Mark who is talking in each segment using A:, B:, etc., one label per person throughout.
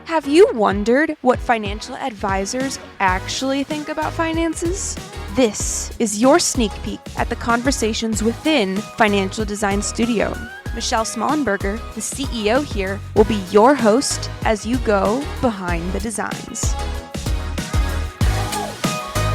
A: Have you wondered what financial advisors actually think about finances? This is your sneak peek at the conversations within Financial Design Studio. Michelle Smollenberger, the CEO here, will be your host as you go behind the designs.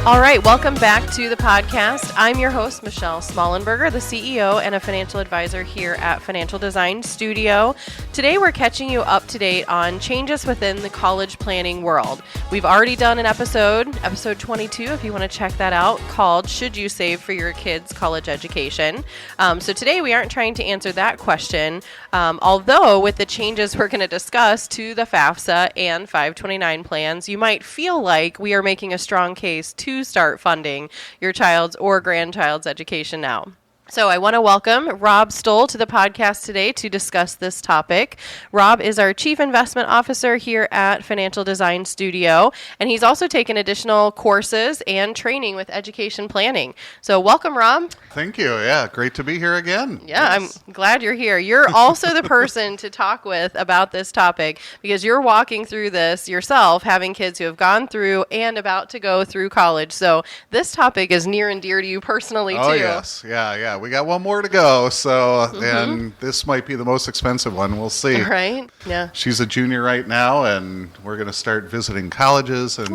B: All right, welcome back to the podcast. I'm your host, Michelle Smollenberger, the CEO and a financial advisor here at Financial Design Studio. Today, we're catching you up to date on changes within the college planning world. We've already done an episode 22, if you want to check that out, called Should You Save for Your Kids' College Education? So today, we aren't trying to answer that question, although with the changes we're going to discuss to the FAFSA and 529 plans, you might feel like we are making a strong case to start funding your child's or grandchild's education now. So I want to welcome Rob Stoll to the podcast today to discuss this topic. Rob is our Chief Investment Officer here at Financial Design Studio, and he's also taken additional courses and training with education planning. So welcome, Rob.
C: Thank you. Yeah, great to be here again.
B: Yeah, yes. I'm glad you're here. You're also the person to talk with about this topic because you're walking through this yourself, having kids who have gone through and about to go through college. So this topic is near and dear to you personally, too.
C: Oh, yes. Yeah. We got one more to go, so and this might be the most expensive one. We'll see.
B: Right? Yeah.
C: She's a junior right now, and we're going to start visiting colleges and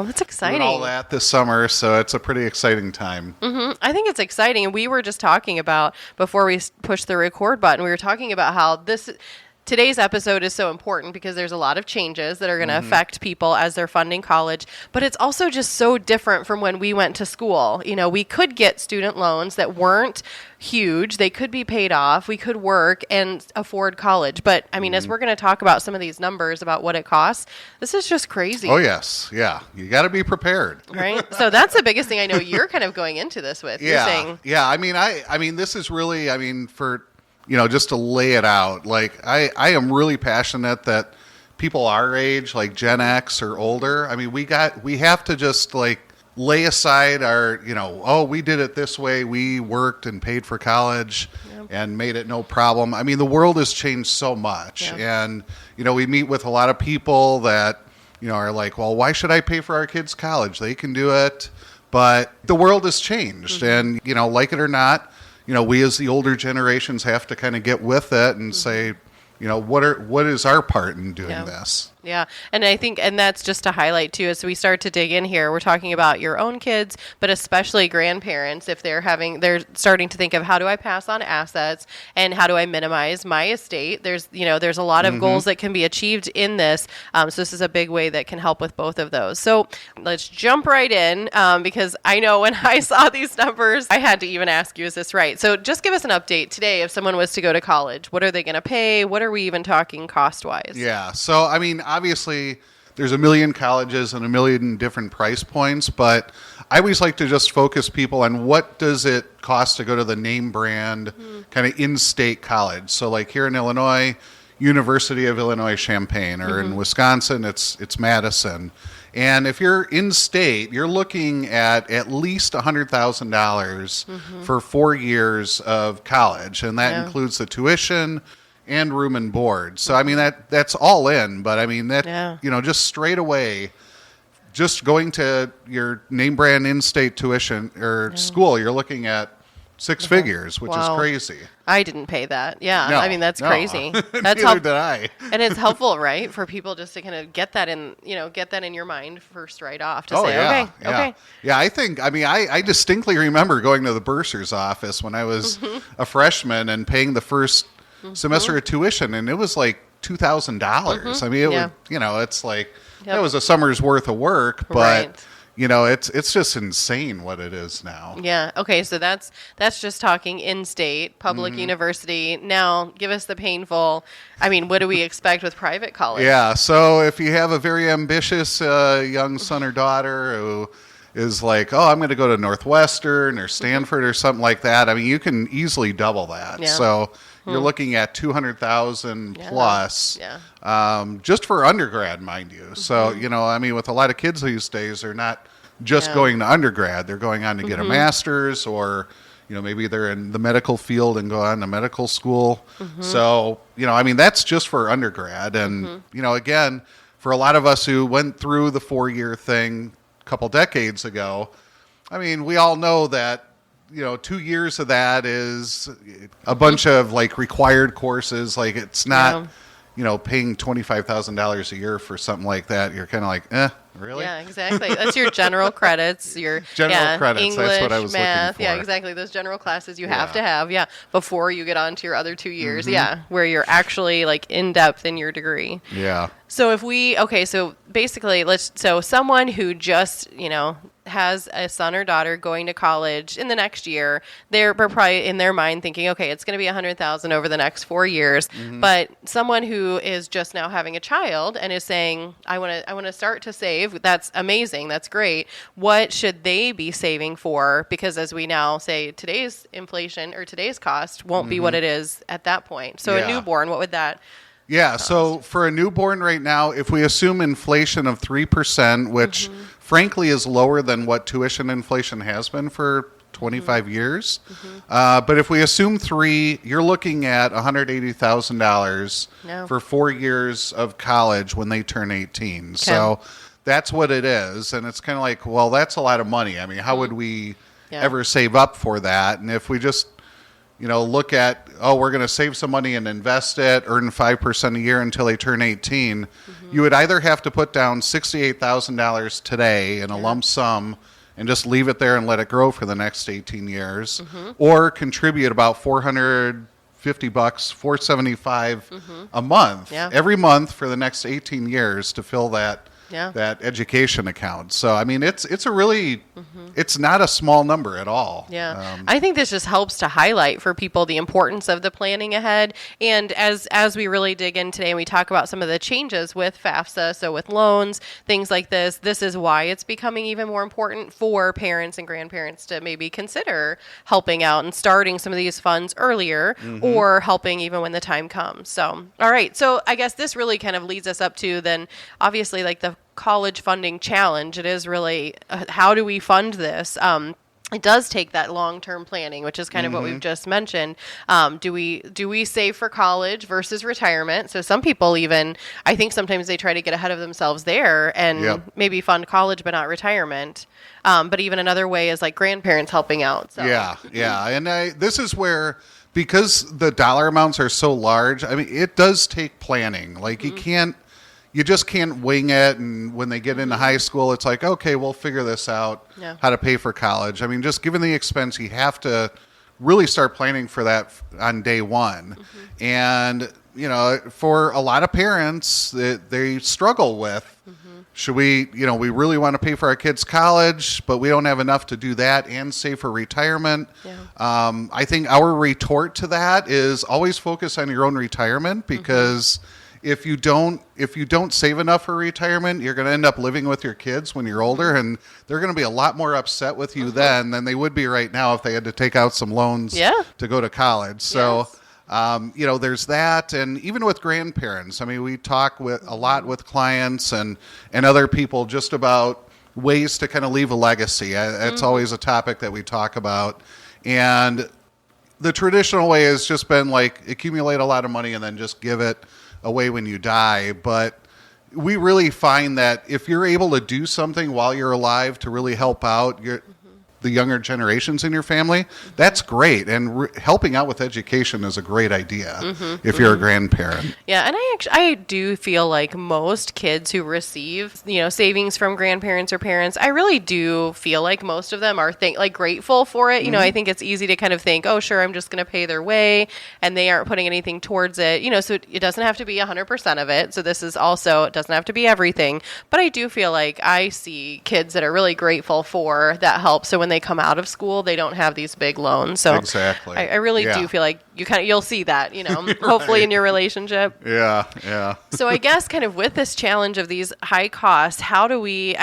B: that's exciting.
C: Doing all that this summer, so it's a pretty exciting time.
B: I think it's exciting, and we were just talking about, before we pushed the record button, we were talking about how today's episode is so important because there's a lot of changes that are going to affect people as they're funding college, but it's also just so different from when we went to school. You know, we could get student loans that weren't huge. They could be paid off. We could work and afford college. But, I mean, as we're going to talk about some of these numbers about what it costs, this is just crazy.
C: Oh, yes. Yeah. You got to be prepared.
B: Right? So that's the biggest thing I know you're kind of going into this with.
C: Yeah.
B: You're saying,
C: yeah. I mean, this is really, for... just to lay it out, like I am really passionate that people our age, like Gen X or older, I mean, we have to just like lay aside our, we did it this way. We worked and paid for college and made it no problem. I mean, the world has changed so much. Yeah. And, we meet with a lot of people that, are like, well, why should I pay for our kids' college? They can do it. But the world has changed. And, like it or not, we as the older generations have to kind of get with it and say, what is our part in doing this?
B: Yeah. And I think, and that's just to highlight too, as we start to dig in here, we're talking about your own kids, but especially grandparents, if they're starting to think of how do I pass on assets and how do I minimize my estate? There's a lot of goals that can be achieved in this. So this is a big way that can help with both of those. So let's jump right in because I know when I saw these numbers, I had to even ask you, is this right? So just give us an update today. If someone was to go to college, what are they going to pay? What are we even talking cost-wise?
C: Yeah. So, I mean, obviously, there's a million colleges and a million different price points, but I always like to just focus people on what does it cost to go to the name brand kind of in-state college. So like here in Illinois, University of Illinois Champaign, or in Wisconsin, it's Madison. And if you're in-state, you're looking at least $100,000 for 4 years of college, and that includes the tuition and room and board. So, I mean, that's all in, but I mean, just straight away, just going to your name brand in-state tuition or school, you're looking at six figures, which is crazy.
B: I didn't pay that. Yeah.
C: No,
B: I mean, that's crazy. That's
C: Neither did I.
B: And it's helpful, right? For people just to kind of get that in your mind first right off to say, okay.
C: Yeah, I distinctly remember going to the bursar's office when I was a freshman and paying the first semester of tuition, and it was like $2,000. I mean, it would, it's like that was a summer's worth of work, but it's just insane what it is now.
B: Yeah. Okay. So that's just talking in-state public university. Now, give us the painful. I mean, what do we expect with private college?
C: Yeah. So if you have a very ambitious young son or daughter who is like, oh, I'm going to go to Northwestern or Stanford or something like that, I mean, you can easily double that. Yeah. So you're looking at $200,000 plus, just for undergrad, mind you. So, with a lot of kids these days, they're not just going to undergrad. They're going on to get a master's, or, maybe they're in the medical field and go on to medical school. So, that's just for undergrad. And, again, for a lot of us who went through the 4-year thing a couple decades ago, I mean, we all know that, 2 years of that is a bunch of like required courses. Like it's not, paying $25,000 a year for something like that. You're kind of like, really?
B: Yeah, exactly. That's your general credits, your
C: credits.
B: English,
C: That's what I was
B: math.
C: looking for.
B: Yeah, exactly. Those general classes you have to have, before you get on to your other 2 years. Where you're actually like in depth in your degree.
C: Yeah.
B: So so basically so someone who just, has a son or daughter going to college in the next year, they're probably in their mind thinking, okay, it's going to be $100,000 over the next 4 years. But someone who is just now having a child and is saying, I want to start to save. That's amazing. That's great. What should they be saving for? Because as we now say, today's inflation or today's cost won't be what it is at that point. So a newborn, what would that?
C: Yeah, so for a newborn right now, if we assume inflation of 3%, which frankly is lower than what tuition inflation has been for 25 years, but if we assume 3, you're looking at $180,000 for 4 years of college when they turn 18. Okay. So that's what it is, and it's kind of like, well, that's a lot of money. I mean, how would we ever save up for that? And if we just look at, we're going to save some money and invest it, earn 5% a year until they turn 18. You would either have to put down $68,000 today in a lump sum and just leave it there and let it grow for the next 18 years, or contribute about $450, $475 a month every month for the next 18 years to fill that education account. So I mean, it's a really it's not a small number at all.
B: I think this just helps to highlight for people the importance of the planning ahead. And as we really dig in today and we talk about some of the changes with FAFSA, so with loans, things like this is why it's becoming even more important for parents and grandparents to maybe consider helping out and starting some of these funds earlier, or helping even when the time comes. So all right, so I guess this really kind of leads us up to then obviously like the college funding challenge. It is really how do we fund this? It does take that long-term planning, which is kind of what we've just mentioned. Do we save for college versus retirement? So some people even, I think sometimes they try to get ahead of themselves there and maybe fund college but not retirement. But even another way is like grandparents helping out. So.
C: Yeah. And this is where, because the dollar amounts are so large, I mean, it does take planning. Like you just can't wing it, and when they get into high school, it's like, okay, we'll figure this out, how to pay for college. I mean, just given the expense, you have to really start planning for that on day one. And, for a lot of parents, they struggle with, should we, we really want to pay for our kids' college, but we don't have enough to do that and save for retirement. I think our retort to that is always focus on your own retirement, because if you don't save enough for retirement, you're going to end up living with your kids when you're older, and they're going to be a lot more upset with you then than they would be right now if they had to take out some loans to go to college. So, there's that. And even with grandparents, I mean, we talk a lot with clients and other people just about ways to kind of leave a legacy. It's always a topic that we talk about. And the traditional way has just been like accumulate a lot of money and then just give it away when you die. But we really find that if you're able to do something while you're alive to really help out the younger generations in your family, that's great. And helping out with education is a great idea if you're a grandparent.
B: Yeah, and I do feel like most kids who receive, savings from grandparents or parents, I really do feel like most of them are grateful for it. I think it's easy to kind of think, oh, sure, I'm just going to pay their way, and they aren't putting anything towards it. So it doesn't have to be 100% of it. So this is also, it doesn't have to be everything. But I do feel like I see kids that are really grateful for that help. So when they come out of school, they don't have these big loans. So
C: exactly.
B: I really do feel like you'll see that, hopefully in your relationship.
C: Yeah.
B: So I guess kind of with this challenge of these high costs, how do we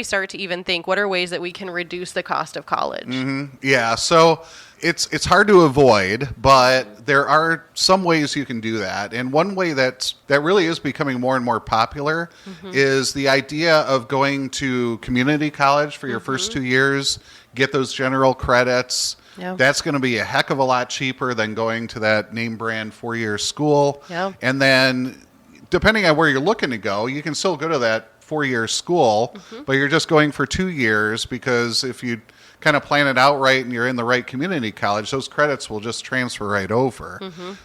B: start to even think, what are ways that we can reduce the cost of college?
C: Yeah. So it's hard to avoid, but there are some ways you can do that. And one way that really is becoming more and more popular is the idea of going to community college for your first 2 years, get those general credits. That's going to be a heck of a lot cheaper than going to that name brand 4-year school. And then depending on where you're looking to go, you can still go to that 4-year school, but you're just going for 2 years, because if you kind of plan it out right and you're in the right community college, those credits will just transfer right over.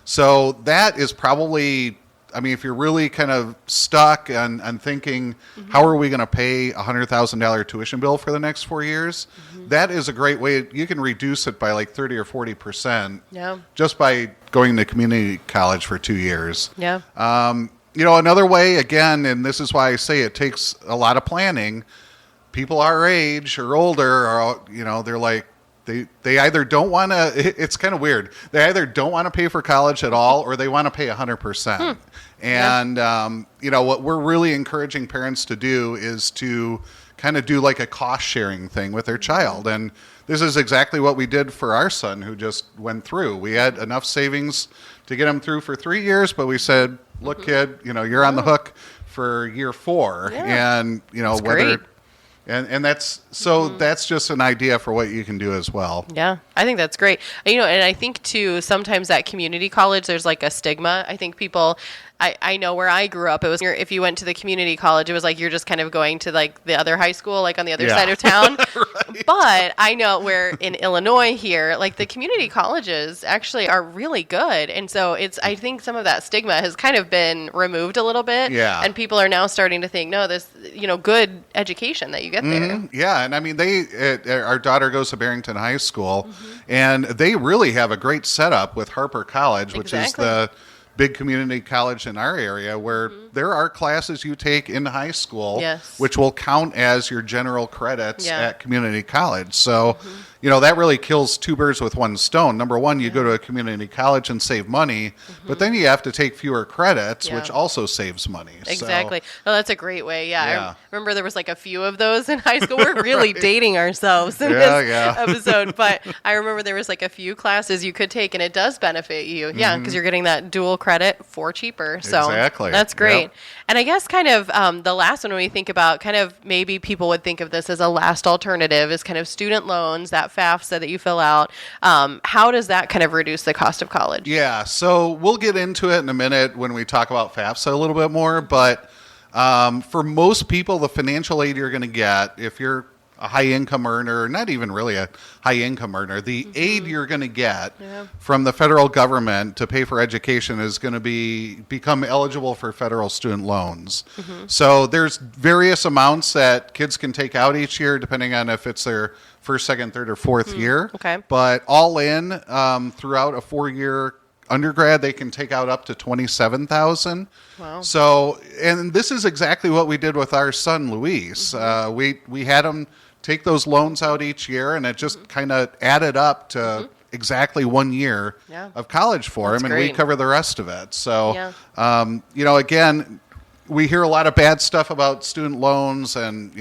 C: So that is probably, I mean, if you're really kind of stuck on thinking, how are we going to pay a $100,000 tuition bill for the next 4 years? That is a great way. You can reduce it by like 30 or 40% just by going to community college for 2 years. Another way, again, and this is why I say it takes a lot of planning. People our age or older are, they're like, they either don't want to, it's kind of weird. They either don't want to pay for college at all, or they want to pay 100%. And, what we're really encouraging parents to do is to kind of do like a cost sharing thing with their child. And this is exactly what we did for our son who just went through. We had enough savings to get him through for 3 years, but we said, look, kid, you're on the hook for year 4. And,
B: That's
C: whether...
B: great.
C: And that's so that's just an idea for what you can do as well.
B: Yeah, I think that's great. And I think too, sometimes at community college, there's like a stigma. I think people, I know where I grew up, it was if you went to the community college, it was like you're just kind of going to like the other high school, like on the other side of town. Right. But I know where in Illinois here, like the community colleges actually are really good. And so I think some of that stigma has kind of been removed a little bit.
C: Yeah.
B: And people are now starting to think, no, this, good education that you get there.
C: Yeah. And I mean, our daughter goes to Barrington High School, and they really have a great setup with Harper College, which is the big community college in our area, where there are classes you take in high school, which will count as your general credits at community college. So, that really kills 2 birds with 1 stone. Number one, you go to a community college and save money, but then you have to take fewer credits, which also saves money.
B: Exactly. No, that's a great way. Yeah. I remember there was like a few of those in high school. We're really dating ourselves in this episode, but I remember there was like a few classes you could take, and it does benefit you. Yeah, because you're getting that dual credit for cheaper. So that's great. Yep. And I guess kind of the last one, when we think about kind of maybe people would think of this as a last alternative, is kind of student loans, that FAFSA that you fill out. How does that kind of reduce the cost of college? Yeah,
C: so we'll get into it in a minute when we talk about FAFSA a little bit more. But for most people, the financial aid you're going to get, if you're a high income earner, not even really a high income earner, the aid you're going to get from the federal government to pay for education is going to become eligible for federal student loans. So there's various amounts that kids can take out each year, depending on if it's their first, second, third, or fourth year. But all in, throughout a 4-year undergrad, they can take out up to $27,000. Wow. So, and this is exactly what we did with our son, Luis. We had him take those loans out each year, and it just kind of added up to exactly 1 year of college for him, and we cover the rest of it. So, again, we hear a lot of bad stuff about student loans, and,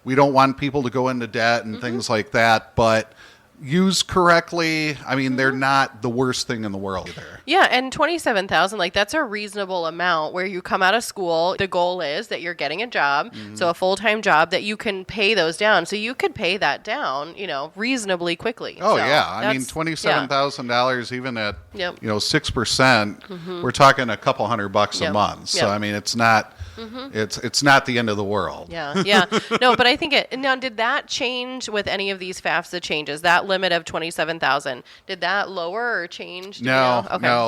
C: we don't want people to go into debt and things like that, but used correctly, I mean, they're not the worst thing in the world either.
B: Yeah, and $27,000, like that's a reasonable amount where you come out of school. The goal is that you're getting a job, so a full-time job that you can pay those down. So you could pay that down, reasonably quickly.
C: Oh, so yeah. I mean, $27,000 even at 6%, we're talking a couple $100 a month. So I mean, it's not it's not the end of the world.
B: Yeah. No, but I think now, did that change with any of these FAFSA changes? That limit of $27,000, did that lower or change?
C: No,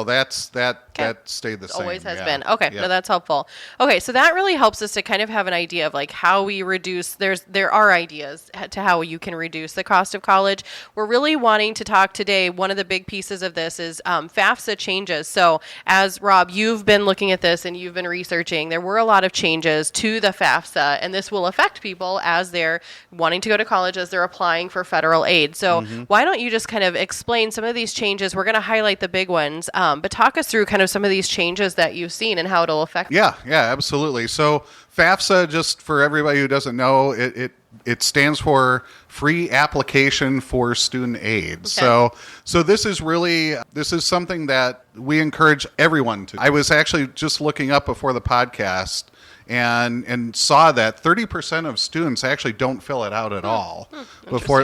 C: that stayed the same.
B: Always has been. Okay, no, that's helpful. Okay, so that really helps us to kind of have an idea of like how we reduce. There are ideas to how you can reduce the cost of college. We're really wanting to talk today. One of the big pieces of this is FAFSA changes. So as Rob, you've been looking at this and you've been researching, there were a lot of changes to the FAFSA, and this will affect people as they're wanting to go to college, as they're applying for federal aid. So why don't you just kind of explain some of these changes? We're going to highlight the big ones, but talk us through kind of some of these changes that you've seen and how it'll affect.
C: Yeah, absolutely. So FAFSA, just for everybody who doesn't know, it stands for Free Application for Student Aid. Okay. So this is something that we encourage everyone to. I was actually just looking up before the podcast and saw that 30% of students actually don't fill it out at all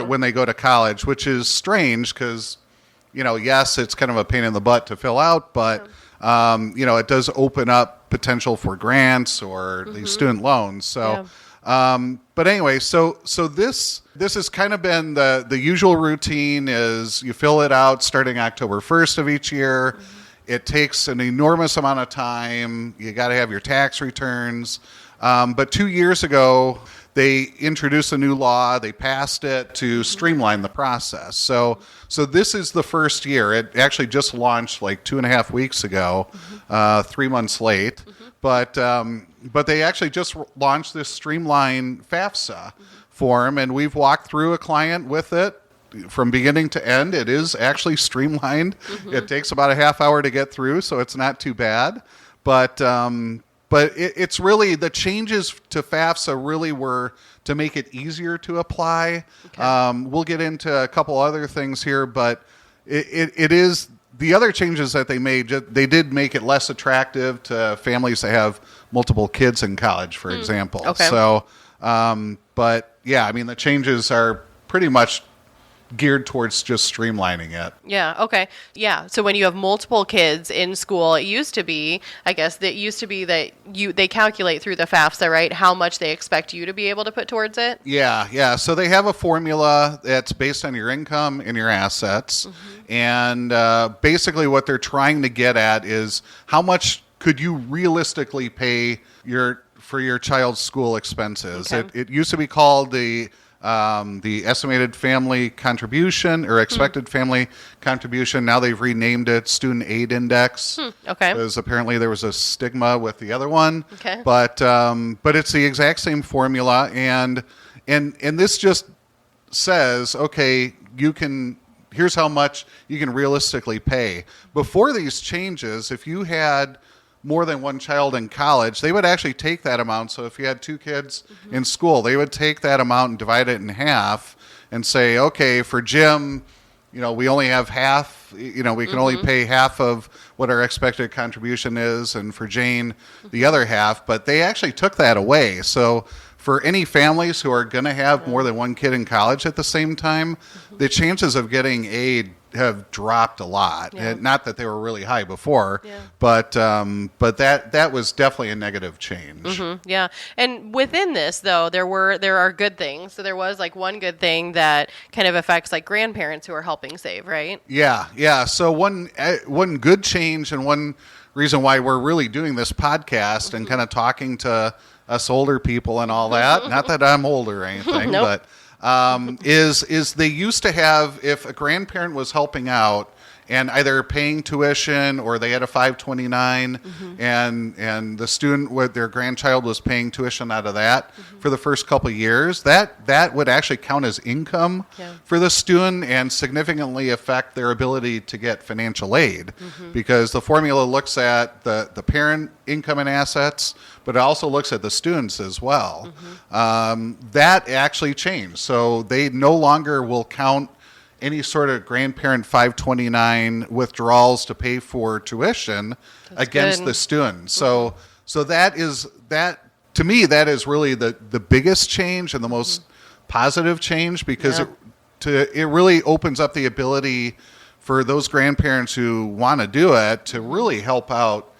C: when they go to college, which is strange because, yes, it's kind of a pain in the butt to fill out, but it does open up potential for grants or these student loans. So, but anyway, so this has kind of been the usual routine is you fill it out starting October 1st of each year. It takes an enormous amount of time. You got to have your tax returns. But 2 years ago, they introduced a new law. They passed it to streamline the process. So this is the first year. It actually just launched like 2.5 weeks ago, 3 months late. But they actually just launched this streamlined FAFSA form, and we've walked through a client with it from beginning to end. It is actually streamlined. It takes about a half hour to get through, so it's not too bad. But it's really the changes to FAFSA really were to make it easier to apply. Okay. We'll get into a couple other things here, but it is the other changes that they made. They did make it less attractive to families that have multiple kids in college, for example.
B: Okay.
C: So, but yeah, I mean the changes are pretty much geared towards just streamlining it.
B: Yeah. Okay. Yeah. So when you have multiple kids in school, it used to be, I guess, that they calculate through the FAFSA, right? How much they expect you to be able to put towards it.
C: Yeah. So they have a formula that's based on your income and your assets, and basically what they're trying to get at is how much could you realistically pay for your child's school expenses.
B: Okay.
C: It used to be called the estimated family contribution or expected family contribution. Now they've renamed it student aid index.
B: Okay.
C: Because apparently there was a stigma with the other one.
B: Okay.
C: But it's the exact same formula, and this just says, okay, here's how much you can realistically pay. Before these changes, if you had more than one child in college, they would actually take that amount. So if you had 2 kids in school, they would take that amount and divide it in half and say, okay, for Jim, we only have half, we can only pay half of what our expected contribution is, and for Jane, the other half. But they actually took that away. So for any families who are going to have more than one kid in college at the same time, the chances of getting aid have dropped a lot.
B: Yeah.
C: And not that they were really high before, but that was definitely a negative change.
B: Yeah. And within this, though, there are good things. So there was like one good thing that kind of affects like grandparents who are helping save, right?
C: Yeah. So one good change, and one reason why we're really doing this podcast and kind of talking to us older people and all that, not that I'm old or anything,
B: Nope.
C: but is they used to have, if a grandparent was helping out and either paying tuition or they had a 529 and the student with their grandchild was paying tuition out of that for the first couple of years, that would actually count as income for the student and significantly affect their ability to get financial aid, because the formula looks at the parent income and assets, but it also looks at the students as well. That actually changed. So they no longer will count any sort of grandparent 529 withdrawals to pay for tuition against the student. So that to me, that is really the biggest change and the most positive change, because it really opens up the ability for those grandparents who want to do it to really help out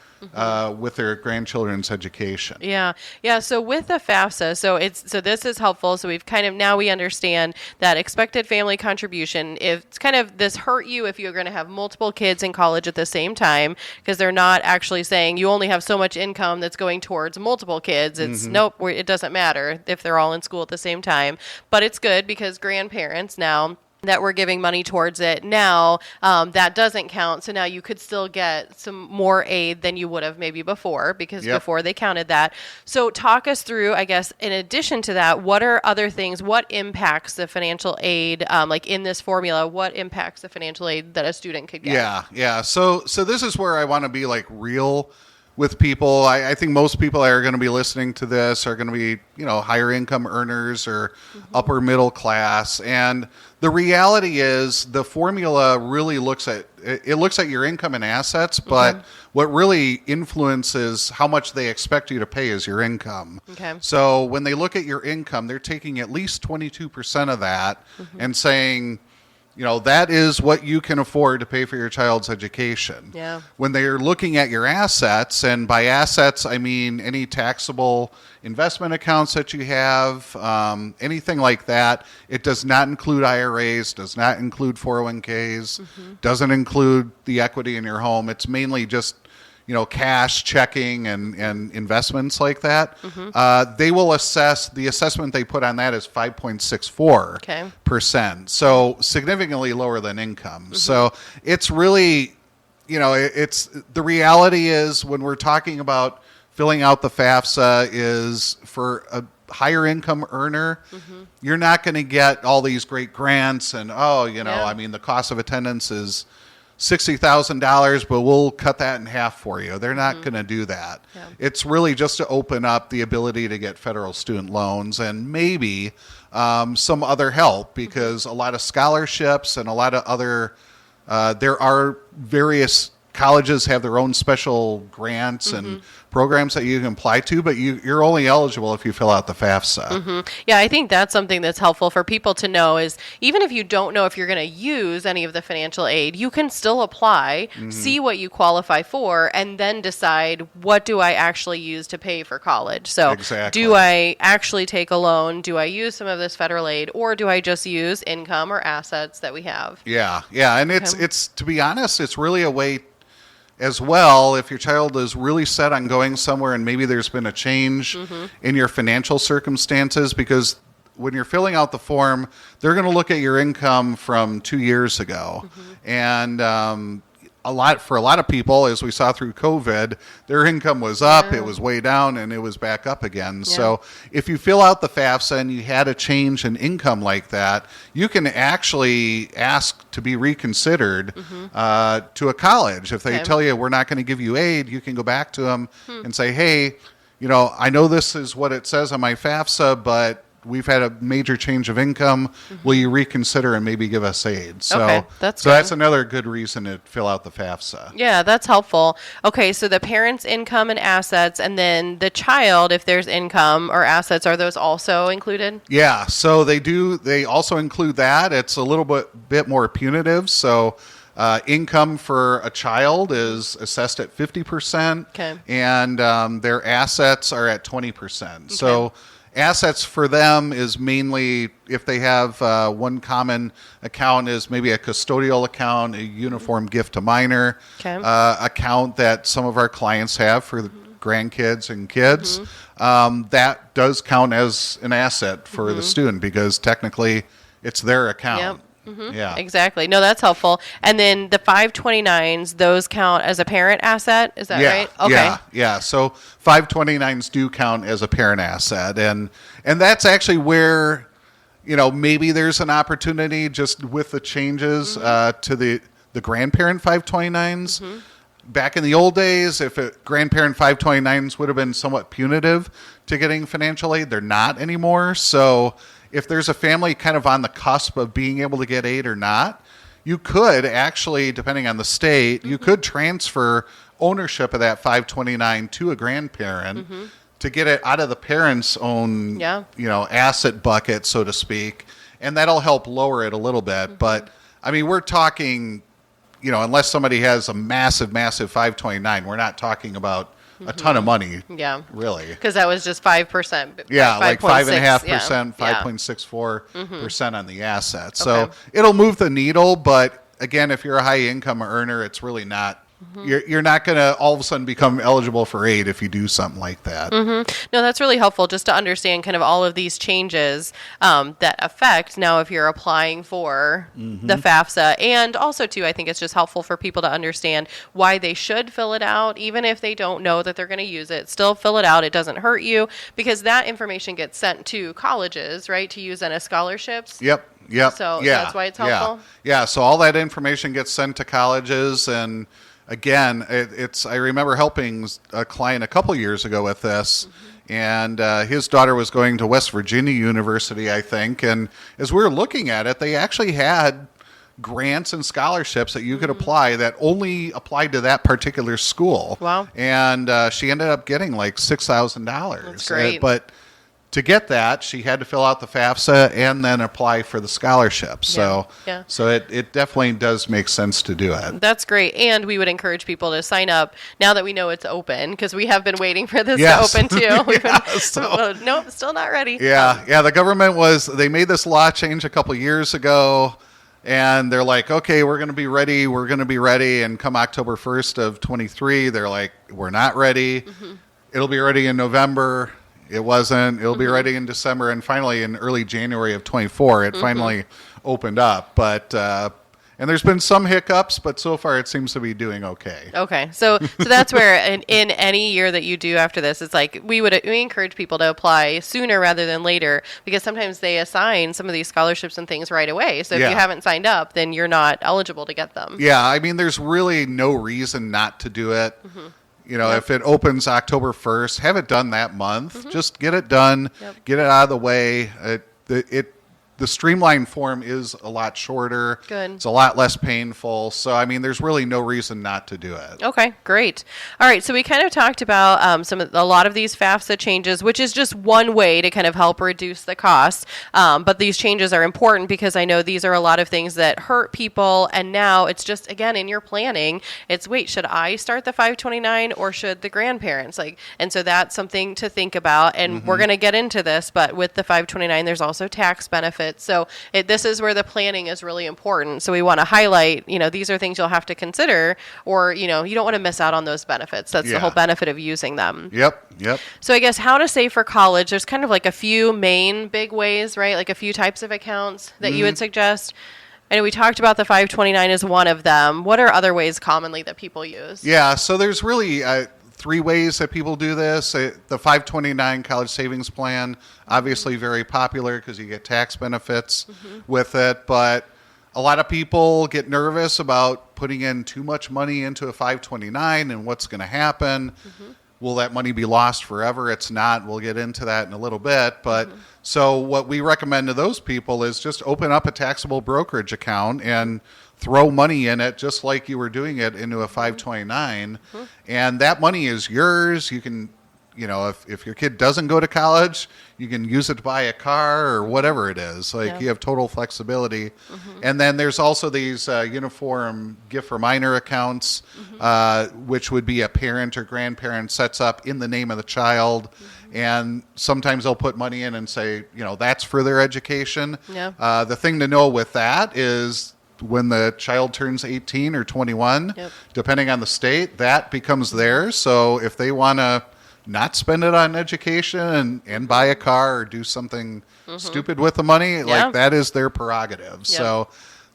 C: with their grandchildren's education.
B: Yeah. So with the FAFSA, so this is helpful. So we understand that expected family contribution. If it's kind of this hurt you if you're going to have multiple kids in college at the same time, because they're not actually saying you only have so much income that's going towards multiple kids. It's nope, it doesn't matter if they're all in school at the same time. But it's good because grandparents now that we're giving money towards it now, that doesn't count. So now you could still get some more aid than you would have maybe before, because before they counted that. So talk us through, I guess, in addition to that, what are other things, what impacts the financial aid, like in this formula, what impacts the financial aid that a student could get?
C: Yeah. So this is where I want to be like real with people. I think most people that are going to be listening to this are going to be, higher income earners or upper middle class. And the reality is the formula really looks at your income and assets, but what really influences how much they expect you to pay is your income.
B: Okay.
C: So when they look at your income, they're taking at least 22% of that and saying, that is what you can afford to pay for your child's education.
B: Yeah.
C: When they're looking at your assets, and by assets, I mean any taxable investment accounts that you have, anything like that. It does not include IRAs, does not include 401ks, doesn't include the equity in your home. It's mainly just cash, checking, and investments like that. They will assess, the assessment they put on that is 5.64%. So significantly lower than income. So it's really, it's the reality is when we're talking about filling out the FAFSA is for a higher income earner, you're not going to get all these great grants and, I mean, the cost of attendance is $60,000, but we'll cut that in half for you. They're not going to do that. Yeah. It's really just to open up the ability to get federal student loans and maybe some other help, because a lot of scholarships and a lot of other, there are various colleges have their own special grants and programs that you can apply to, but you're only eligible if you fill out the FAFSA.
B: Yeah, I think that's something that's helpful for people to know is even if you don't know if you're going to use any of the financial aid, you can still apply, see what you qualify for, and then decide what do I actually use to pay for college. So do I actually take a loan? Do I use some of this federal aid, or do I just use income or assets that we have?
C: Yeah. And it's to be honest, it's really a way as well, if your child is really set on going somewhere and maybe there's been a change in your financial circumstances, because when you're filling out the form, they're going to look at your income from 2 years ago. And for a lot of people, as we saw through COVID, their income was up, it was way down, and it was back up again. So if you fill out the FAFSA and you had a change in income like that, you can actually ask to be reconsidered to a college. If they tell you we're not going to give you aid, you can go back to them and say, hey, I know this is what it says on my FAFSA, but we've had a major change of income. Will you reconsider and maybe give us aid? So, that's another good reason to fill out the FAFSA. Yeah,
B: that's helpful. Okay, so the parent's income and assets, and then the child, if there's income or assets, are those also included?
C: Yeah, so they do. They also include that. It's a little bit more punitive. So income for a child is assessed at 50%, and their assets are at 20%. So assets for them is mainly if they have one common account is maybe a custodial account, a uniform gift to minor account that some of our clients have for the grandkids and kids. That does count as an asset for the student because technically it's their account. Yeah,
B: exactly. No, that's helpful. And then the 529s, those count as a parent asset. Is that right?
C: Okay. Yeah. So 529s do count as a parent asset, and that's actually where maybe there's an opportunity just with the changes to the grandparent 529s. Back in the old days, if grandparent 529s would have been somewhat punitive to getting financial aid, they're not anymore. So if there's a family kind of on the cusp of being able to get aid or not, you could actually, depending on the state, you could transfer ownership of that 529 to a grandparent to get it out of the parent's own, asset bucket, so to speak, and that'll help lower it a little bit. But I mean, we're talking, unless somebody has a massive 529, we're not talking about a ton of money. Yeah. Really.
B: Because that was just 5%.
C: Yeah, like 5.5%, 5.64% on the assets. So it'll move the needle, but again, if you're a high income earner, it's really not. You're not going to all of a sudden become eligible for aid if you do something like that.
B: No, that's really helpful just to understand kind of all of these changes that affect now if you're applying for the FAFSA. And also, too, I think it's just helpful for people to understand why they should fill it out, even if they don't know that they're going to use it. Still fill it out. It doesn't hurt you because that information gets sent to colleges, right, to use in as scholarships.
C: Yep.
B: So that's why it's helpful.
C: Yeah. So all that information gets sent to colleges, and again, I remember helping a client a couple years ago with this, and his daughter was going to West Virginia University, I think, and as we were looking at it, they actually had grants and scholarships that you could apply that only applied to that particular school.
B: Wow.
C: And she ended up getting like $6,000.
B: That's great.
C: But to get that, she had to fill out the FAFSA and then apply for the scholarship. So it definitely does make sense to do it.
B: That's great. And we would encourage people to sign up now that we know it's open, because we have been waiting for this to open too. We've been, nope, still not ready.
C: Yeah. The government they made this law change a couple years ago, and they're like, okay, we're going to be ready. And come October 1st of 23, they're like, we're not ready. It'll be ready in November. It wasn't. It'll be ready in December, and finally in early January of 24, it finally opened up. But and there's been some hiccups, but so far it seems to be doing okay.
B: Okay, so that's where in any year that you do after this, it's like we encourage people to apply sooner rather than later, because sometimes they assign some of these scholarships and things right away. So if you haven't signed up, then you're not eligible to get them. Yeah,
C: I mean, there's really no reason not to do it. If it opens October 1st, have it done that month. Just get it done, get it out of the way. The streamlined form is a lot shorter.
B: Good.
C: It's a lot less painful. So, I mean, there's really no reason not to do it.
B: Okay, great. All right, so we kind of talked about a lot of these FAFSA changes, which is just one way to kind of help reduce the cost. But these changes are important because I know these are a lot of things that hurt people. And now it's just, again, in your planning, it's, wait, should I start the 529 or should the grandparents? And so that's something to think about. And we're going to get into this, but with the 529, there's also tax benefits. So this is where the planning is really important. So we want to highlight, these are things you'll have to consider, or, you don't want to miss out on those benefits. That's the whole benefit of using them.
C: Yep.
B: So I guess how to save for college, there's kind of like a few main big ways, right? Like a few types of accounts that you would suggest. I know we talked about the 529 as one of them. What are other ways commonly that people use?
C: Yeah, so there's really three ways that people do this. The 529 college savings plan, obviously very popular because you get tax benefits with it, but a lot of people get nervous about putting in too much money into a 529 and what's going to happen. Will that money be lost forever? It's not. We'll get into that in a little bit. But so what we recommend to those people is just open up a taxable brokerage account and throw money in it just like you were doing it into a 529. And that money is yours. You can, if your kid doesn't go to college, you can use it to buy a car or whatever it is. You have total flexibility. And then there's also these uniform gift for minor accounts, which would be a parent or grandparent sets up in the name of the child. And sometimes they'll put money in and say, that's for their education. The thing to know with that is when the child turns 18 or 21, depending on the state, that becomes theirs. So if they want to not spend it on education and buy a car or do something stupid with the money, that is their prerogative. So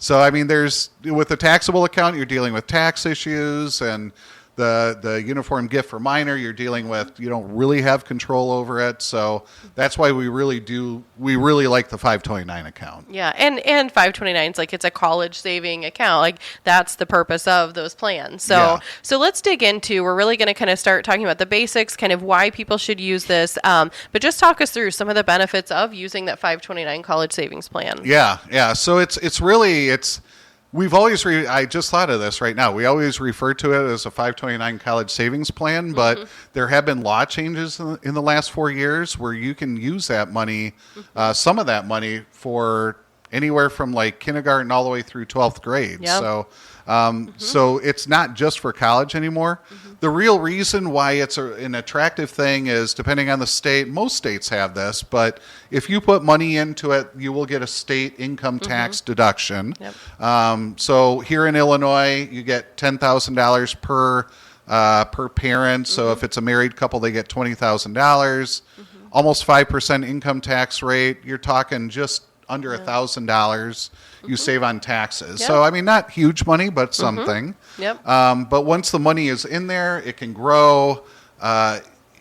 C: I mean, with the taxable account, you're dealing with tax issues, and the uniform gift for minor, you're dealing with, you don't really have control over it. So that's why we really like the 529 account.
B: Yeah. And 529 is it's a college saving account. That's the purpose of those plans. So let's dig into, we're really going to kind of start talking about the basics, kind of why people should use this. But just talk us through some of the benefits of using that 529 college savings plan.
C: Yeah. So we've always, I just thought of this right now. We always refer to it as a 529 college savings plan, but there have been law changes in the last 4 years where you can use that money, some of that money, for anywhere from kindergarten all the way through 12th grade. So it's not just for college anymore. The real reason why it's an attractive thing is, depending on the state, most states have this, but if you put money into it, you will get a state income tax deduction. So here in Illinois, you get $10,000 per parent. So if it's a married couple, they get $20,000. Almost 5% income tax rate. You're talking just under $1,000 you save on taxes. So, I mean, not huge money, but something. But once the money is in there, it can grow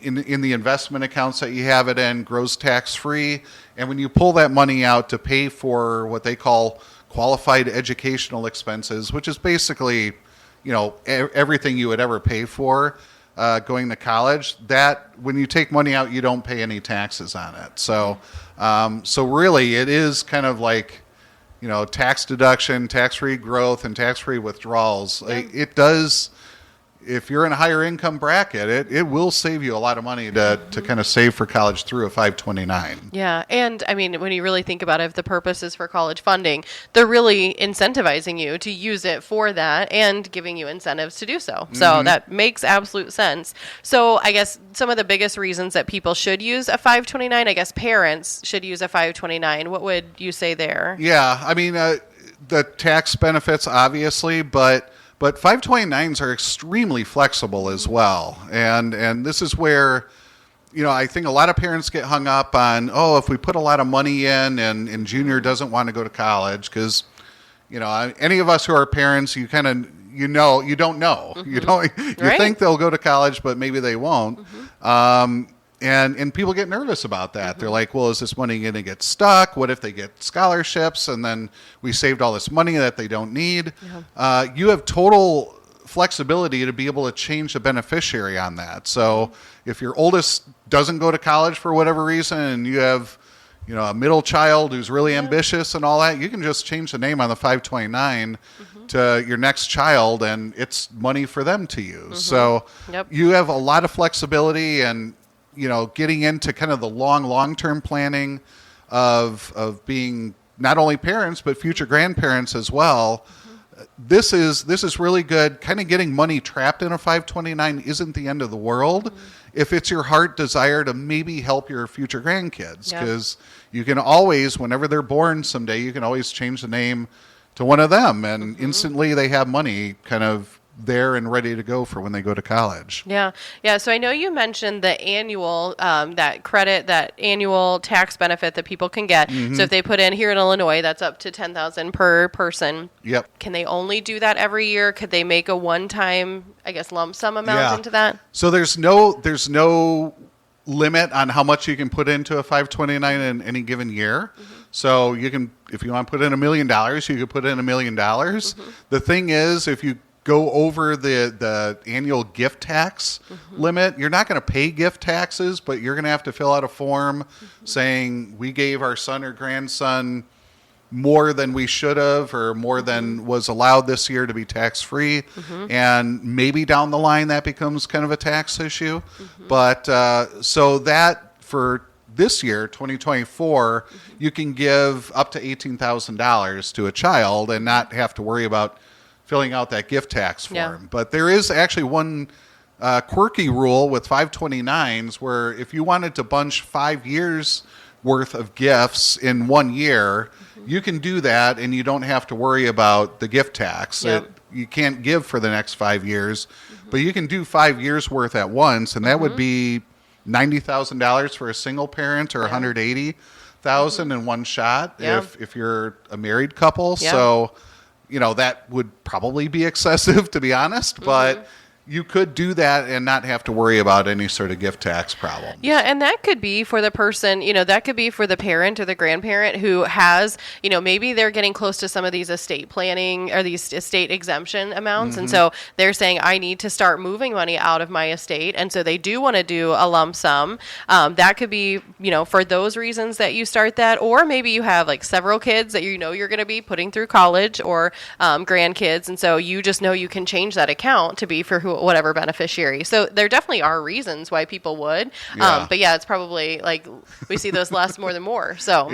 C: in the investment accounts that you have it in, grows tax-free. And when you pull that money out to pay for what they call qualified educational expenses, which is basically, everything you would ever pay for going to college, that when you take money out, you don't pay any taxes on it. So really it is kind of tax deduction, tax-free growth, and tax-free withdrawals. It does, if you're in a higher income bracket, it will save you a lot of money to kind of save for college through a 529.
B: Yeah. And I mean, when you really think about it, if the purpose is for college funding, they're really incentivizing you to use it for that and giving you incentives to do so. So that makes absolute sense. So I guess some of the biggest reasons that people should use a 529, I guess parents should use a 529. What would you say there?
C: Yeah. I mean, the tax benefits, obviously, but 529s are extremely flexible as well. And this is where, I think a lot of parents get hung up on, if we put a lot of money in and junior doesn't want to go to college, because, any of us who are parents, you kind of, you don't know. You think they'll go to college, but maybe they won't. And people get nervous about that. They're like, well, is this money going to get stuck? What if they get scholarships and then we saved all this money that they don't need? You have total flexibility to be able to change the beneficiary on that. So if your oldest doesn't go to college for whatever reason and you have a middle child who's really ambitious and all that, you can just change the name on the 529 to your next child and it's money for them to use. So you have a lot of flexibility and getting into kind of the long-term planning of being not only parents, but future grandparents as well. This is really good. Kind of getting money trapped in a 529 isn't the end of the world if it's your heart desire to maybe help your future grandkids. Because you can always, whenever they're born someday, you can always change the name to one of them and instantly they have money kind of there and ready to go for when they go to college. Yeah.
B: So I know you mentioned the annual, that annual tax benefit that people can get. So if they put in here in Illinois, that's up to $10,000 per person.
C: Yep.
B: Can they only do that every year? Could they make a one-time, I guess, lump sum amount into that?
C: So there's no limit on how much you can put into a 529 in any given year. So you can, if you want to put in $1 million, you could put in $1 million. The thing is, if you go over the annual gift tax limit, you're not going to pay gift taxes, but you're going to have to fill out a form saying we gave our son or grandson more than we should have or more than was allowed this year to be tax-free. And maybe down the line that becomes kind of a tax issue. But so that for this year, 2024, you can give up to $18,000 to a child and not have to worry about filling out that gift tax form. But there is actually one quirky rule with 529s where if you wanted to bunch 5 years worth of gifts in 1 year, you can do that and you don't have to worry about the gift tax. You can't give for the next 5 years, but you can do 5 years worth at once, and that would be $90,000 for a single parent or $180,000 in one shot if you're a married couple. So that would probably be excessive, to be honest, but you could do that and not have to worry about any sort of gift tax problem.
B: Yeah, and that could be for the person, that could be for the parent or the grandparent who has, maybe they're getting close to some of these estate planning or these estate exemption amounts. And so they're saying, I need to start moving money out of my estate. And so they do want to do a lump sum. That could be, for those reasons that you start that. Or maybe you have like several kids that you're going to be putting through college or grandkids. And so you just know you can change that account to be for whatever beneficiary. So there definitely are reasons why people would. But it's probably like we see those less more than more. So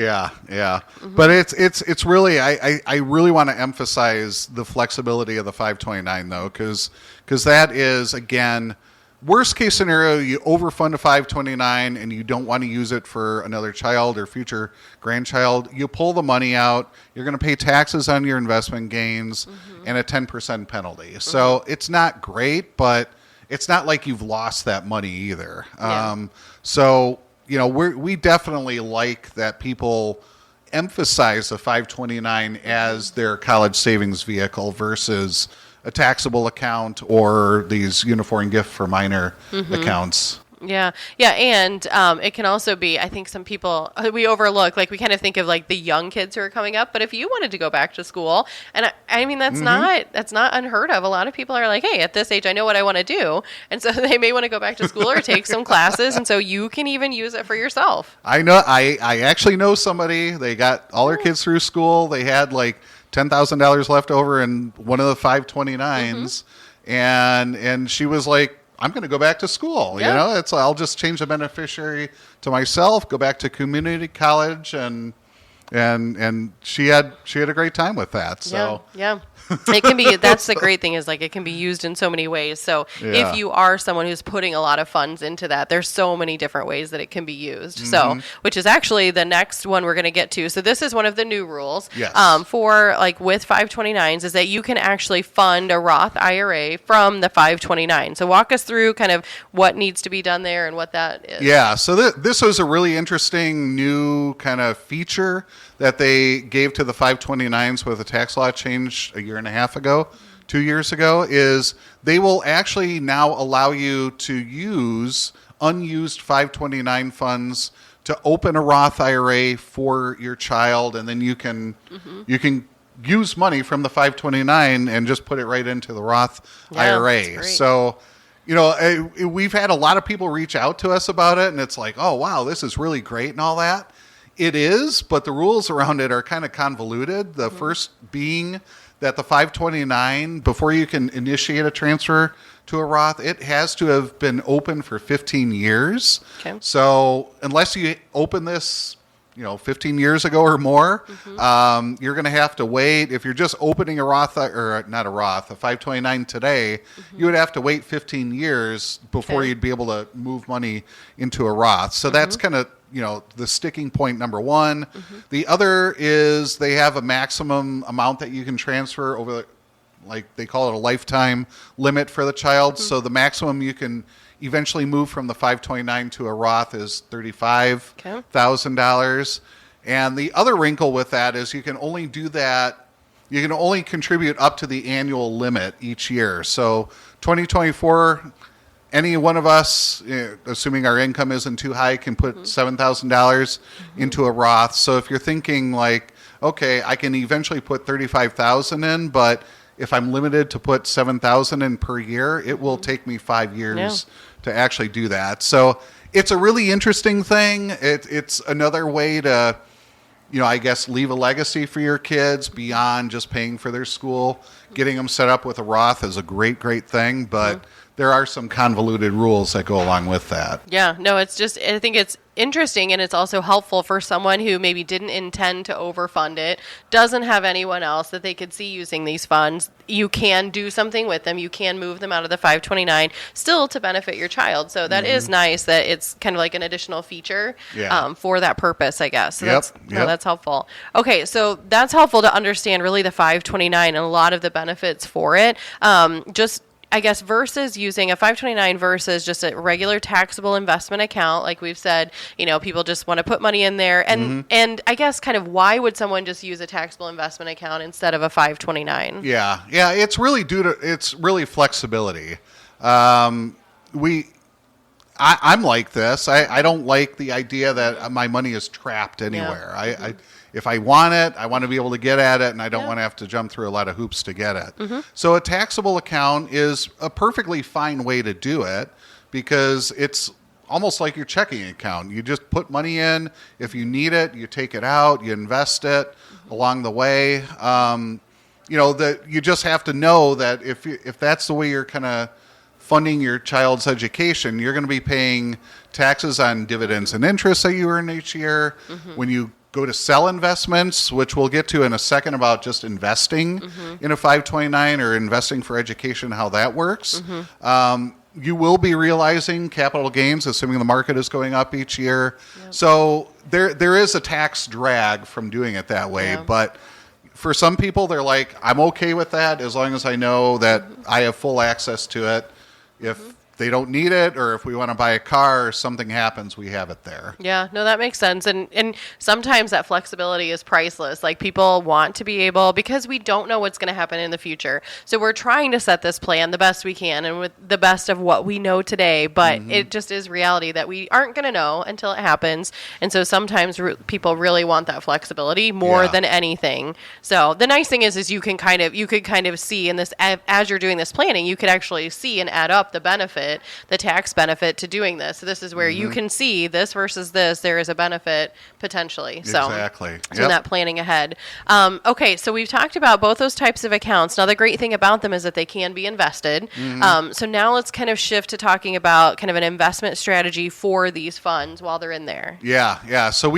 C: But it's really I really want to emphasize the flexibility of the 529 though, because that is, again, worst case scenario, you overfund a 529 and you don't want to use it for another child or future grandchild. You pull the money out. You're going to pay taxes on your investment gains and a 10% penalty. So it's not great, but it's not like you've lost that money either. So, we definitely like that people emphasize the 529 as their college savings vehicle versus a taxable account or these uniform gift for minor accounts.
B: Yeah. And it can also be, I think some people, we overlook, like we kind of think of like the young kids who are coming up, but if you wanted to go back to school, and I mean, that's not unheard of. A lot of people are like, hey, at this age, I know what I want to do. And so they may want to go back to school or take some classes. And so you can even use it for yourself.
C: I know, I actually know somebody, they got all their kids through school. They had like $10,000 left over in one of the 529s. and she was like, I'm going to go back to school.
B: Yeah.
C: I'll just change the beneficiary to myself, go back to community college, and she had a great time with that. So
B: yeah. It can be, that's the great thing, is like it can be used in so many ways. So
C: Yeah.
B: if you are someone who's putting a lot of funds into that, there's so many different ways that it can be used. So, which is actually the next one we're going to get to. So this is one of the new rules
C: Yes.
B: For like with 529s, is that you can actually fund a Roth IRA from the 529. So walk us through kind of what needs to be done there and what that is.
C: Yeah, so this was a really interesting new kind of feature that they gave to the 529s with a tax law change a year and a half ago, 2 years ago, is they will actually now allow you to use unused 529 funds to open a Roth IRA for your child, and then you can use money from the 529 and just put it right into the Roth IRA.
B: That's great.
C: So, we've had a lot of people reach out to us about it, and it's like, oh, wow, this is really great and all that. It is, but the rules around it are kind of convoluted. The first being that the 529, before you can initiate a transfer to a Roth, it has to have been open for 15 years.
B: Okay.
C: So unless you open this, 15 years ago or more, you're going to have to wait. If you're just opening a Roth, or not a Roth, a 529 today, you would have to wait 15 years before you'd be able to move money into a Roth. So that's kind of, the sticking point number one. The other is they have a maximum amount that you can transfer over, like they call it a lifetime limit for the child. So the maximum you can eventually move from the 529 to a Roth is $35,000. And the other wrinkle with that is you can only do that, you can only contribute up to the annual limit each year. So 2024, any one of us, assuming our income isn't too high, can put $7,000 into a Roth. So if you're thinking like, okay, I can eventually put $35,000 in, but if I'm limited to put $7,000 in per year, it will take me 5 years to actually do that. So it's a really interesting thing. It's another way to, I guess, leave a legacy for your kids beyond just paying for their school. Getting them set up with a Roth is a great thing, but there are some convoluted rules that go along with that.
B: Yeah, no, I think it's interesting, and it's also helpful for someone who maybe didn't intend to overfund it, doesn't have anyone else that they could see using these funds. You can do something with them. You can move them out of the 529 still to benefit your child. So that is nice that it's kind of like an additional feature for that purpose, I guess. So that's helpful. Okay, so that's helpful to understand really the 529 and a lot of the benefits for it. I guess versus using a 529 versus just a regular taxable investment account, like we've said, people just want to put money in there. And I guess kind of why would someone just use a taxable investment account instead of a 529?
C: Yeah, it's really it's really flexibility. I'm like this. I don't like the idea that my money is trapped anywhere. If I want it, I want to be able to get at it, and I don't want to have to jump through a lot of hoops to get it. So a taxable account is a perfectly fine way to do it because it's almost like your checking account. You just put money in. If you need it, you take it out, you invest it along the way. That you just have to know that if that's the way you're kind of funding your child's education, you're going to be paying taxes on dividends and interest that you earn each year. When you go to sell investments, which we'll get to in a second about just investing in a 529 or investing for education, how that works. You will be realizing capital gains, assuming the market is going up each year. So there is a tax drag from doing it that way. But for some people, they're like, I'm okay with that as long as I know that I have full access to it. If they don't need it, or if we want to buy a car or something happens, we have it there.
B: Yeah, no, that makes sense. And sometimes that flexibility is priceless. Like people want to be able, because we don't know what's going to happen in the future. So we're trying to set this plan the best we can and with the best of what we know today. But it just is reality that we aren't going to know until it happens. And so sometimes people really want that flexibility more than anything. So the nice thing is you could kind of see in this, as you're doing this planning, you could actually see and add up the benefits benefit, the tax benefit to doing this. So this is where you can see this versus this, there is a benefit potentially. So
C: Exactly.
B: So that planning ahead. Okay, so we've talked about both those types of accounts. Now, the great thing about them is that they can be invested. So now let's kind of shift to talking about kind of an investment strategy for these funds while they're in there.
C: Yeah. So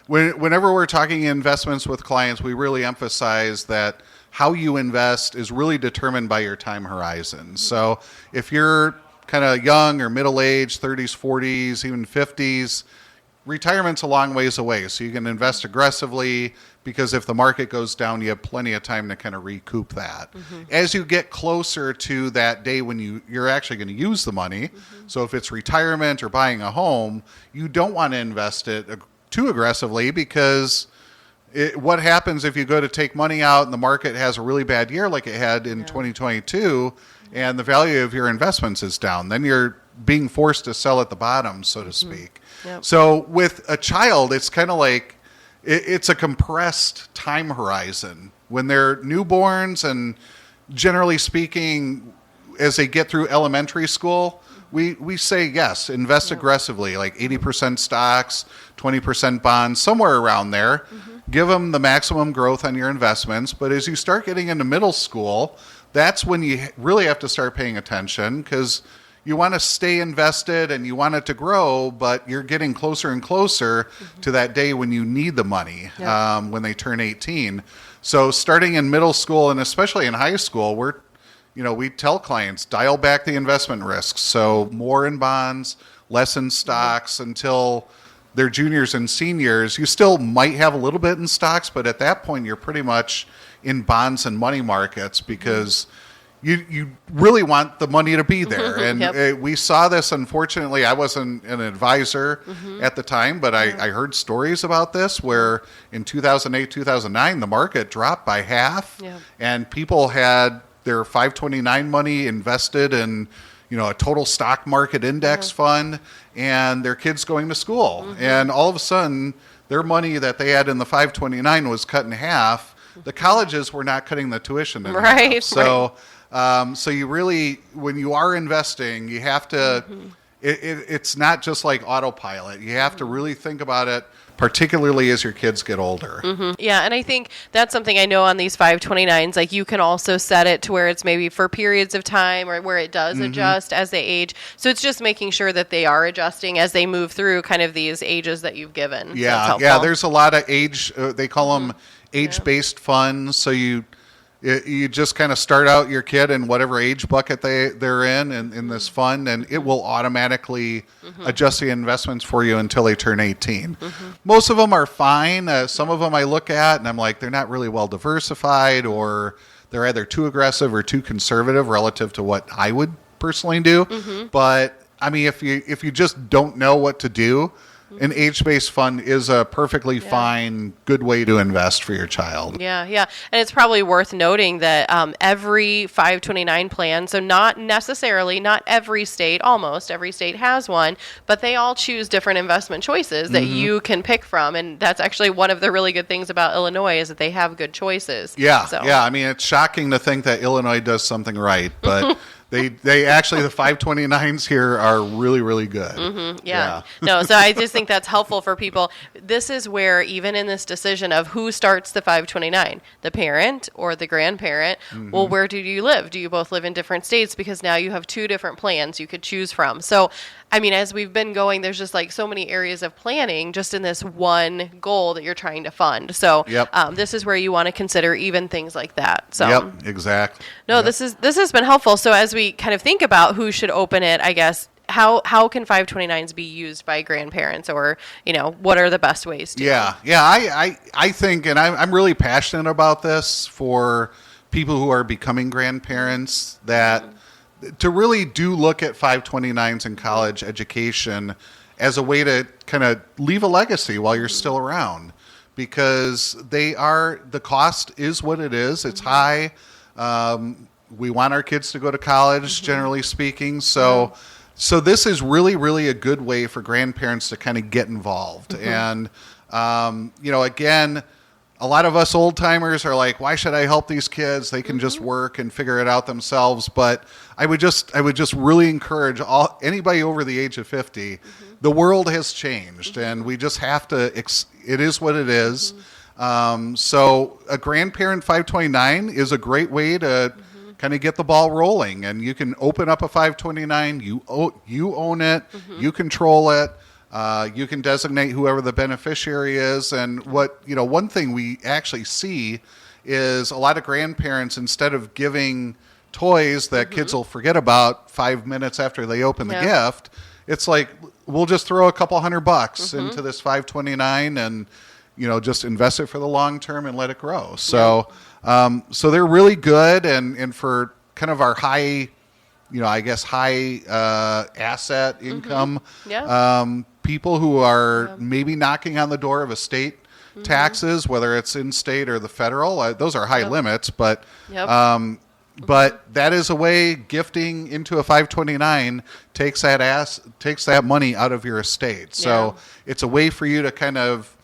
C: whenever we're talking investments with clients, we really emphasize that how you invest is really determined by your time horizon. So if you're kind of young or middle-aged, 30s, 40s, even 50s, retirement's a long ways away. So you can invest aggressively because if the market goes down, you have plenty of time to kind of recoup that. As you get closer to that day when you're actually going to use the money, so if it's retirement or buying a home, you don't want to invest it too aggressively because what happens if you go to take money out and the market has a really bad year like it had in 2022 and the value of your investments is down? Then you're being forced to sell at the bottom, so to speak. So with a child, it's kind of like it's a compressed time horizon. When they're newborns and generally speaking, as they get through elementary school, we say, yes, invest aggressively, like 80% stocks, 20% bonds, somewhere around there. Give them the maximum growth on your investments. But as you start getting into middle school, that's when you really have to start paying attention because you want to stay invested and you want it to grow, but you're getting closer and closer to that day when you need the money, when they turn 18. So starting in middle school and especially in high school, we tell clients, dial back the investment risks. So more in bonds, less in stocks until they're juniors and seniors. You still might have a little bit in stocks, but at that point, you're pretty much in bonds and money markets because you really want the money to be there. And we saw this, unfortunately. I wasn't an advisor at the time, but I heard stories about this where in 2008, 2009, the market dropped by half and people had their 529 money invested in a total stock market index fund and their kids going to school. And all of a sudden, their money that they had in the 529 was cut in half. The colleges were not cutting the tuition in half. So so you really, when you are investing, you have to, it's not just like autopilot. You have to really think about it, particularly as your kids get older.
B: Yeah, and I think that's something I know on these 529s, like you can also set it to where it's maybe for periods of time or where it does adjust as they age. So it's just making sure that they are adjusting as they move through kind of these ages that you've given.
C: Yeah, there's a lot of age, they call them age-based funds. So you just kind of start out your kid in whatever age bucket they're in this fund, and it will automatically adjust the investments for you until they turn 18. Most of them are fine. Some of them I look at, and I'm like, they're not really well diversified, or they're either too aggressive or too conservative relative to what I would personally do. But, I mean, if you just don't know what to do, an age-based fund is a perfectly fine, good way to invest for your child.
B: Yeah. And it's probably worth noting that every 529 plan, so not every state, almost every state has one, but they all choose different investment choices that you can pick from. And that's actually one of the really good things about Illinois is that they have good choices.
C: Yeah. I mean, it's shocking to think that Illinois does something right, but They actually, the 529s here are really, really good. No, so I just think that's helpful for people. This is where, even in this decision of who starts the 529, the parent or the grandparent, well, where do you live? Do you both live in different states? Because now you have two different plans you could choose from. So, I mean, as we've been going, there's just like so many areas of planning just in this one goal that you're trying to fund. So this is where you want to consider even things like that. So exactly.
B: No, this has been helpful. So as we kind of think about who should open it, I guess, how can 529s be used by grandparents, or what are the best ways to?
C: I think, and I'm really passionate about this for people who are becoming grandparents, that to really do look at 529s in college education as a way to kind of leave a legacy while you're still around, because the cost is what it is. It's high. We want our kids to go to college, generally speaking. So this is really, really a good way for grandparents to kind of get involved. And, again, a lot of us old timers are like, why should I help these kids? They can just work and figure it out themselves. But I would just really encourage anybody over the age of 50. The world has changed, and we just have to. It is what it is. So a grandparent 529 is a great way to kind of get the ball rolling, and you can open up a 529. You own it. You control it. You can designate whoever the beneficiary is. And one thing we actually see is a lot of grandparents, instead of giving toys that kids will forget about 5 minutes after they open the gift, it's like, we'll just throw a couple $100 into this 529 and, just invest it for the long term and let it grow. So, so they're really good. And for kind of our high, high asset income, people who are maybe knocking on the door of estate taxes, whether it's in state or the federal, those are high limits, but that is a way. Gifting into a 529 takes that money out of your estate. So it's a way for you to kind of,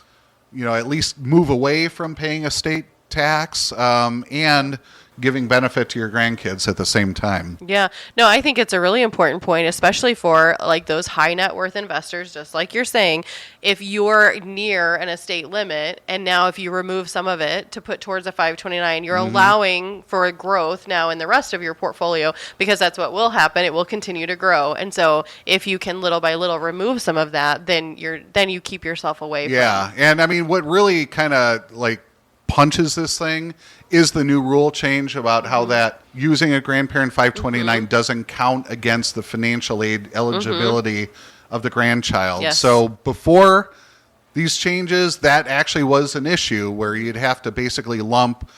C: at least move away from paying estate tax, and giving benefit to your grandkids at the same time.
B: Yeah. No, I think it's a really important point, especially for like those high net worth investors, just like you're saying. If you're near an estate limit, and now if you remove some of it to put towards a 529, you're allowing for a growth now in the rest of your portfolio, because that's what will happen. It will continue to grow. And so if you can little by little remove some of that, then you keep yourself away from.
C: And I mean, what really kind of like punches this thing is the new rule change about how that using a grandparent 529 doesn't count against the financial aid eligibility of the grandchild.
B: Yes.
C: So before these changes, that actually was an issue where you'd have to basically lump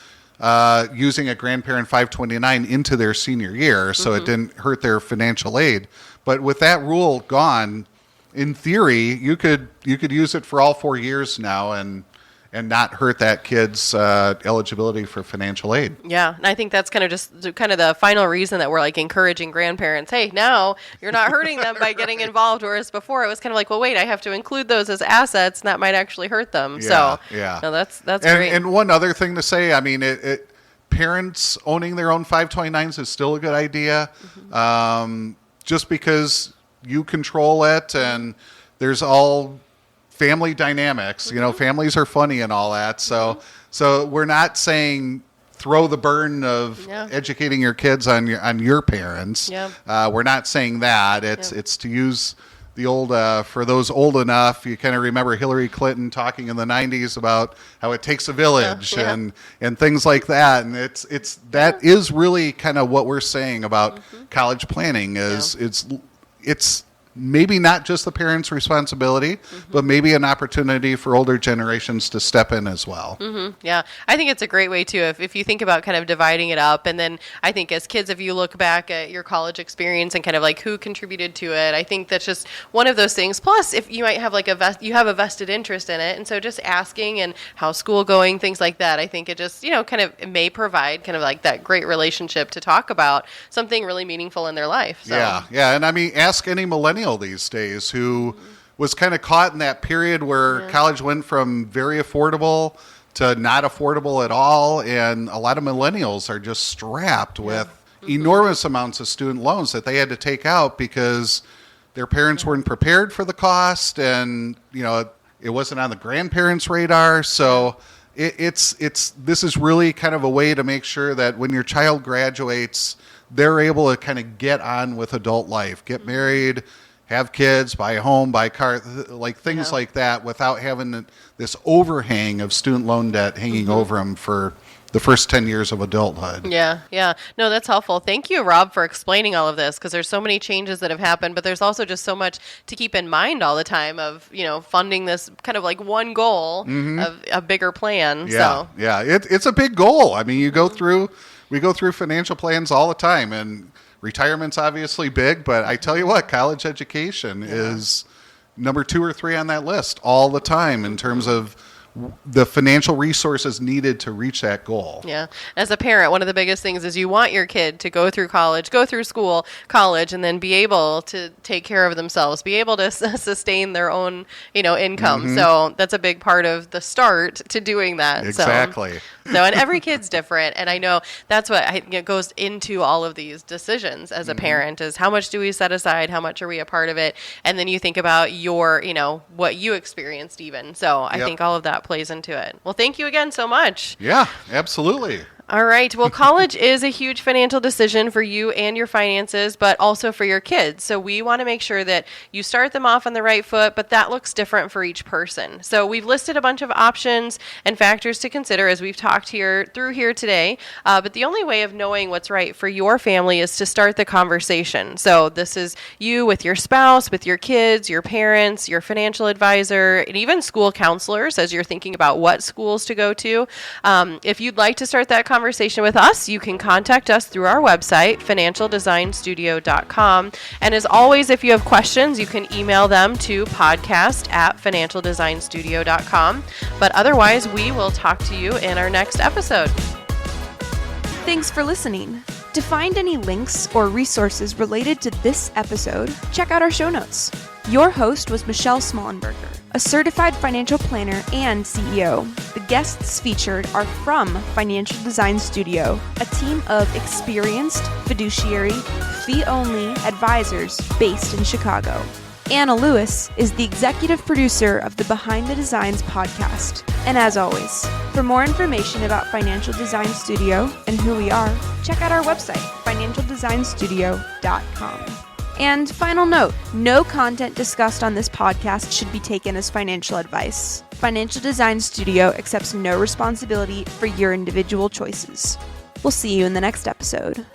C: using a grandparent 529 into their senior year, so it didn't hurt their financial aid. But with that rule gone, in theory, you could use it for all 4 years now and not hurt that kid's eligibility for financial aid.
B: Yeah, and I think that's kind of the final reason that we're like encouraging grandparents, hey, now you're not hurting them by getting involved, whereas before it was kind of like, well, wait, I have to include those as assets, and that might actually hurt them. No, that's great.
C: And one other thing to say, I mean, parents owning their own 529s is still a good idea, just because you control it, and there's all family dynamics. Families are funny and all that. So we're not saying throw the burden of educating your kids on your parents. We're not saying that. It's to use the old, for those old enough, you kind of remember Hillary Clinton talking in the 90s about how it takes a village and things like that. And that is really kind of what we're saying about college planning is it's maybe not just the parents' responsibility, but maybe an opportunity for older generations to step in as well.
B: Yeah, I think it's a great way too. If you think about kind of dividing it up, and then I think as kids, if you look back at your college experience and kind of like who contributed to it, I think that's just one of those things. Plus, if you might have like you have a vested interest in it, and so just asking and how's school going, things like that. I think it just kind of may provide kind of like that great relationship to talk about something really meaningful in their life. So.
C: Yeah, and I mean, ask any millennial these days who was kind of caught in that period where college went from very affordable to not affordable at all, and a lot of millennials are just strapped with enormous amounts of student loans that they had to take out because their parents weren't prepared for the cost, and it wasn't on the grandparents' radar. So this is really kind of a way to make sure that when your child graduates, they're able to kind of get on with adult life, get married, have kids, buy a home, buy a car, like things like that, without having this overhang of student loan debt hanging over them for the first 10 years of adulthood.
B: Yeah. No, that's helpful. Thank you, Rob, for explaining all of this, because there's so many changes that have happened, but there's also just so much to keep in mind all the time of, funding this kind of like one goal of a bigger plan.
C: Yeah. It's a big goal. I mean, we go through financial plans all the time, and retirement's obviously big, but I tell you what, college education is number 2 or 3 on that list all the time in terms of the financial resources needed to reach that goal.
B: Yeah. As a parent, one of the biggest things is you want your kid to go through school, college, and then be able to take care of themselves, be able to sustain their own, income. So that's a big part of the start to doing that.
C: Exactly.
B: So, and every kid's different. And I know that's what goes into all of these decisions as a parent is how much do we set aside? How much are we a part of it? And then you think about your, what you experienced even. So I think all of that plays into it. Well, thank you again so much.
C: Yeah, absolutely.
B: All right. Well, college is a huge financial decision for you and your finances, but also for your kids. So we want to make sure that you start them off on the right foot, but that looks different for each person. So we've listed a bunch of options and factors to consider as we've talked through here today. But the only way of knowing what's right for your family is to start the conversation. So this is you with your spouse, with your kids, your parents, your financial advisor, and even school counselors as you're thinking about what schools to go to. If you'd like to start that conversation with us, you can contact us through our website, financialdesignstudio.com. And as always, if you have questions, you can email them to podcast@financialdesignstudio.com. But otherwise, we will talk to you in our next episode.
A: Thanks for listening. To find any links or resources related to this episode, check out our show notes. Your host was Michelle Smallenberger, a certified financial planner and CEO. The guests featured are from Financial Design Studio, a team of experienced fiduciary, fee-only advisors based in Chicago. Anna Lewis is the executive producer of the Behind the Designs podcast. And as always, for more information about Financial Design Studio and who we are, check out our website, financialdesignstudio.com. And final note, no content discussed on this podcast should be taken as financial advice. Financial Design Studio accepts no responsibility for your individual choices. We'll see you in the next episode.